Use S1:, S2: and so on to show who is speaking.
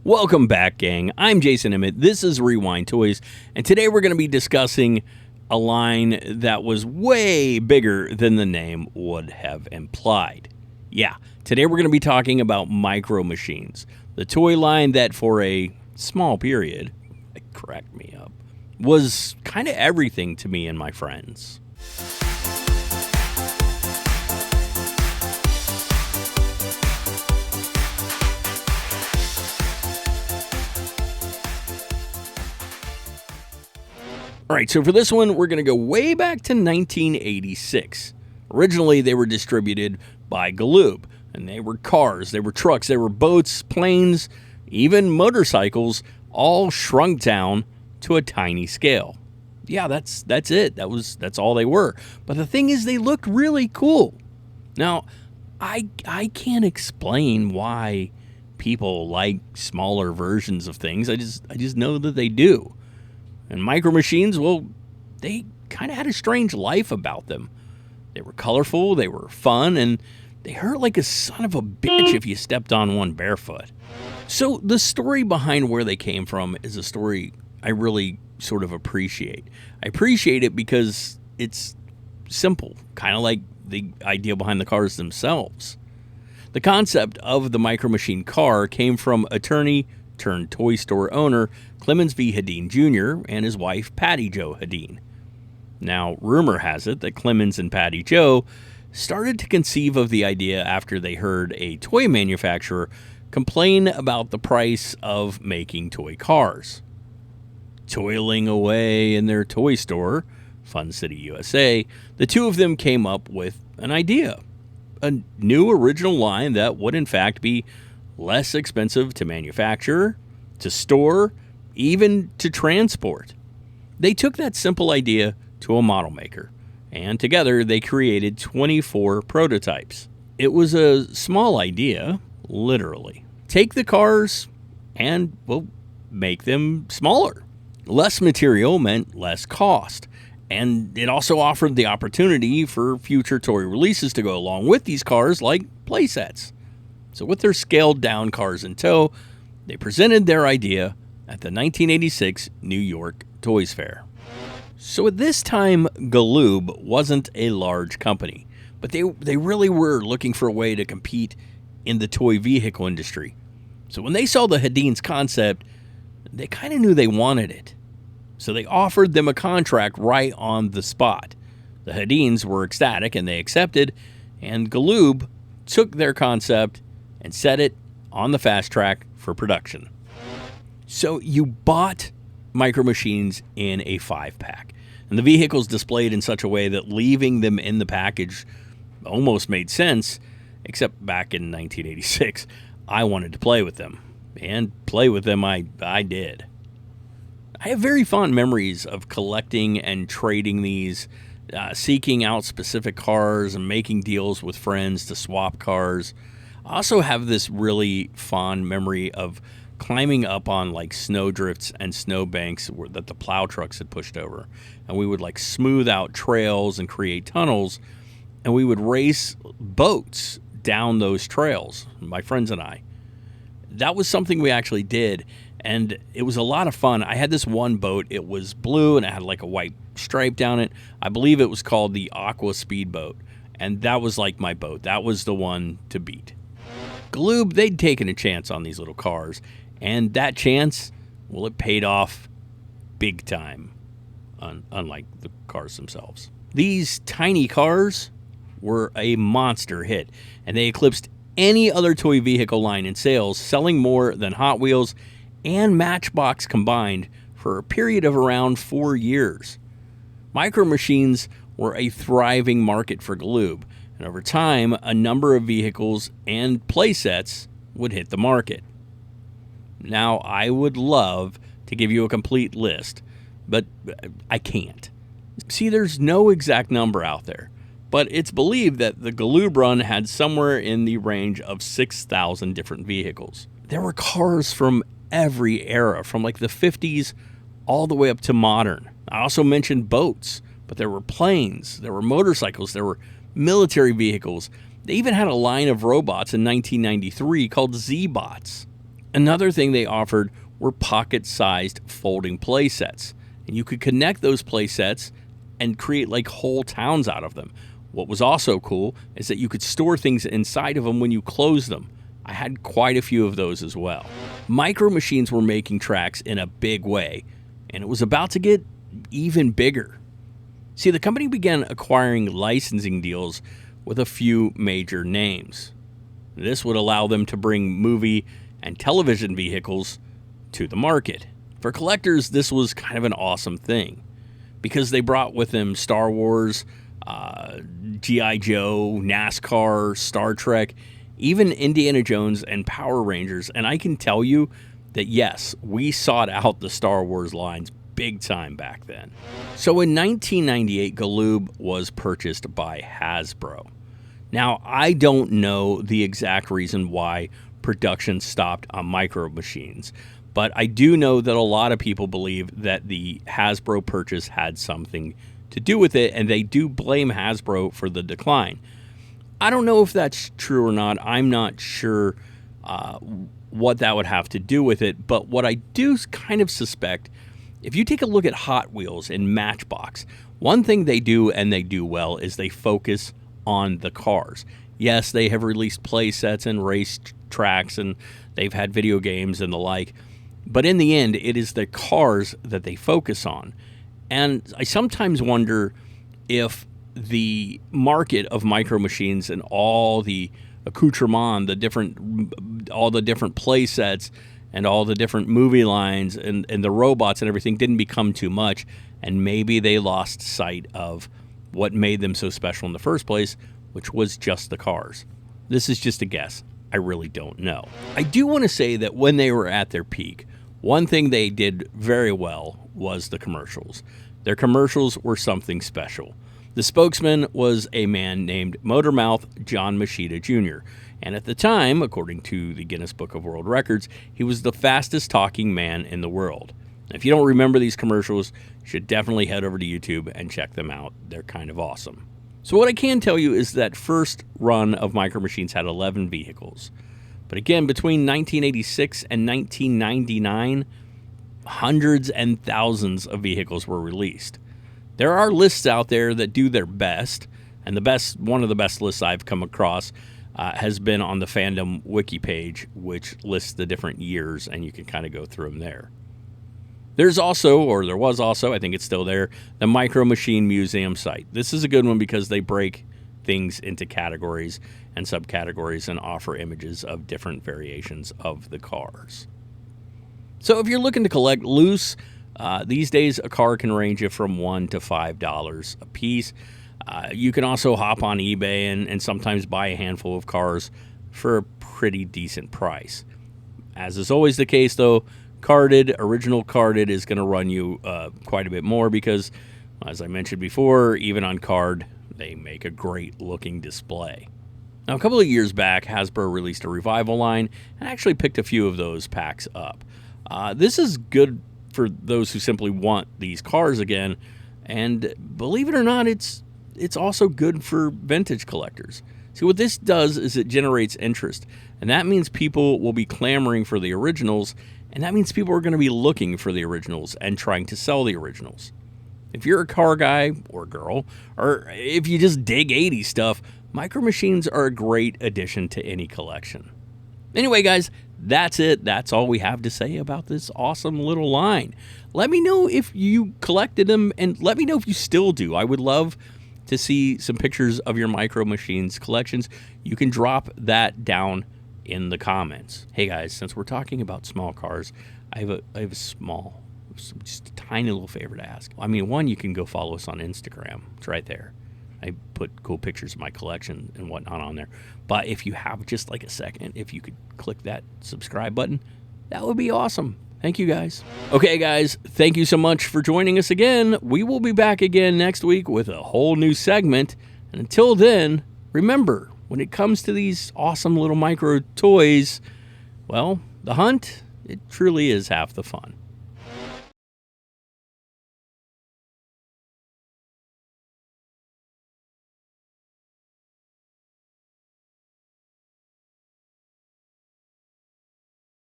S1: Welcome back, gang. I'm Jason Emmett. This is Rewind Toys, and today we're going to be discussing a line that was way bigger than the name would have implied. Yeah, today we're going to be talking about Micro Machines, the toy line that for a small period, it cracked me up, was kind of everything to me and my friends. All right, so for this one, we're going to go way back to 1986. Originally, they were distributed by Galoob, and they were cars, they were trucks, they were boats, planes, even motorcycles, all shrunk down to a tiny scale. Yeah, that's it. That's all they were. But the thing is, they looked really cool. Now, I can't explain why people like smaller versions of things. I just know that they do. And Micro Machines, well, they kind of had a strange life about them. They were colorful, they were fun, and they hurt like a son of a bitch if you stepped on one barefoot. So the story behind where they came from is a story I really sort of appreciate. I appreciate it because it's simple, kind of like the idea behind the cars themselves. The concept of the Micro Machine car came from attorney turned toy store owner Clemens V. Hedin Jr. and his wife Patty Jo Hedin. Now, rumor has it that Clemens and Patty Jo started to conceive of the idea after they heard a toy manufacturer complain about the price of making toy cars. Toiling away in their toy store, Fun City, USA, the two of them came up with an idea. A new original line that would in fact be less expensive to manufacture, to store, even to transport. They took that simple idea to a model maker, and together they created 24 prototypes. It was a small idea, literally. Take the cars and, well, make them smaller. Less material meant less cost, and it also offered the opportunity for future toy releases to go along with these cars, like playsets. So with their scaled-down cars in tow, they presented their idea at the 1986 New York Toys Fair. So at this time, Galoob wasn't a large company, but they really were looking for a way to compete in the toy vehicle industry. So when they saw the Hedins' concept, they kind of knew they wanted it. So they offered them a contract right on the spot. The Hedins were ecstatic and they accepted, and Galoob took their concept and set it on the fast track for production. So you bought Micro Machines in a 5-pack, and the vehicles displayed in such a way that leaving them in the package almost made sense, except back in 1986, I wanted to play with them, and play with them I did. I have very fond memories of collecting and trading these, seeking out specific cars and making deals with friends to swap cars. I also have this really fond memory of climbing up on like snowdrifts and snowbanks that the plow trucks had pushed over. And we would like smooth out trails and create tunnels. And we would race boats down those trails, my friends and I. That was something we actually did. And it was a lot of fun. I had this one boat. It was blue and it had like a white stripe down it. I believe it was called the Aqua Speedboat. And that was like my boat. That was the one to beat. Galoob, they'd taken a chance on these little cars, and that chance, well, it paid off big time, unlike the cars themselves. These tiny cars were a monster hit, and they eclipsed any other toy vehicle line in sales, selling more than Hot Wheels and Matchbox combined for a period of around 4 years. Micro Machines were a thriving market for Galoob, and over time, a number of vehicles and playsets would hit the market. Now, I would love to give you a complete list, but I can't. See, there's no exact number out there, but it's believed that the Galoob run had somewhere in the range of 6,000 different vehicles. There were cars from every era, from like the 50s all the way up to modern. I also mentioned boats, but there were planes, there were motorcycles, there were military vehicles. They even had a line of robots in 1993 called Z-Bots. Another thing they offered were pocket-sized folding play sets. And you could connect those play sets and create like whole towns out of them. What was also cool is that you could store things inside of them when you close them. I had quite a few of those as well. Micro Machines were making tracks in a big way, and it was about to get even bigger. See, the company began acquiring licensing deals with a few major names. This would allow them to bring movie and television vehicles to the market. For collectors, this was kind of an awesome thing because they brought with them Star Wars, G.I. Joe, NASCAR, Star Trek, even Indiana Jones and Power Rangers. And I can tell you that, yes, we sought out the Star Wars lines big time back then. So in 1998, Galoob was purchased by Hasbro. Now, I don't know the exact reason why production stopped on Micro Machines, but I do know that a lot of people believe that the Hasbro purchase had something to do with it, and they do blame Hasbro for the decline. I don't know if that's true or not. I'm not sure what that would have to do with it, but what I do kind of suspect, if you take a look at Hot Wheels and Matchbox, one thing they do, and they do well, is they focus on the cars. Yes, they have released play sets and race tracks, and they've had video games and the like, but in the end, it is the cars that they focus on. And I sometimes wonder if the market of Micro Machines and all the accoutrement, all the different play sets and all the different movie lines and the robots and everything didn't become too much, and maybe they lost sight of what made them so special in the first place, which was just the cars. This is just a guess. I really don't know. I do want to say that when they were at their peak, one thing they did very well was the commercials. Their commercials were something special. The spokesman was a man named Motormouth John Machida Jr., and at the time, according to the Guinness Book of World Records, he was the fastest talking man in the world. If you don't remember these commercials, you should definitely head over to YouTube and check them out. They're kind of awesome. So what I can tell you is that first run of Micro Machines had 11 vehicles. But again, between 1986 and 1999, hundreds and thousands of vehicles were released. There are lists out there that do their best, and one of the best lists I've come across has been on the Fandom Wiki page, which lists the different years, and you can kind of go through them there. There was also, I think it's still there, the Micro Machine Museum site. This is a good one because they break things into categories and subcategories and offer images of different variations of the cars. So if you're looking to collect loose, these days a car can range you from $1 to $5 a piece. You can also hop on eBay and sometimes buy a handful of cars for a pretty decent price. As is always the case, though, original carded is going to run you quite a bit more because, as I mentioned before, even on card, they make a great looking display. Now, a couple of years back, Hasbro released a revival line and actually picked a few of those packs up. This is good for those who simply want these cars again, and believe it or not, it's also good for vintage collectors. See, what this does is it generates interest, and that means people will be clamoring for the originals, and that means people are going to be looking for the originals and trying to sell the originals. If you're a car guy or girl, or if you just dig 80s stuff, Micro Machines are a great addition to any collection. Anyway, guys, that's it. That's all we have to say about this awesome little line. Let me know if you collected them, and let me know if you still do. I would love to see some pictures of your Micro Machines collections. You can drop that down in the comments. Hey guys, since we're talking about small cars, I have a small, just a tiny little favor to ask. I mean, one, you can go follow us on Instagram. It's right there. I put cool pictures of my collection and whatnot on there. But if you have just like a second, if you could click that subscribe button, that would be awesome. Thank you, guys. Okay, guys, thank you so much for joining us again. We will be back again next week with a whole new segment. And until then, remember, when it comes to these awesome little micro toys, well, the hunt, it truly is half the fun.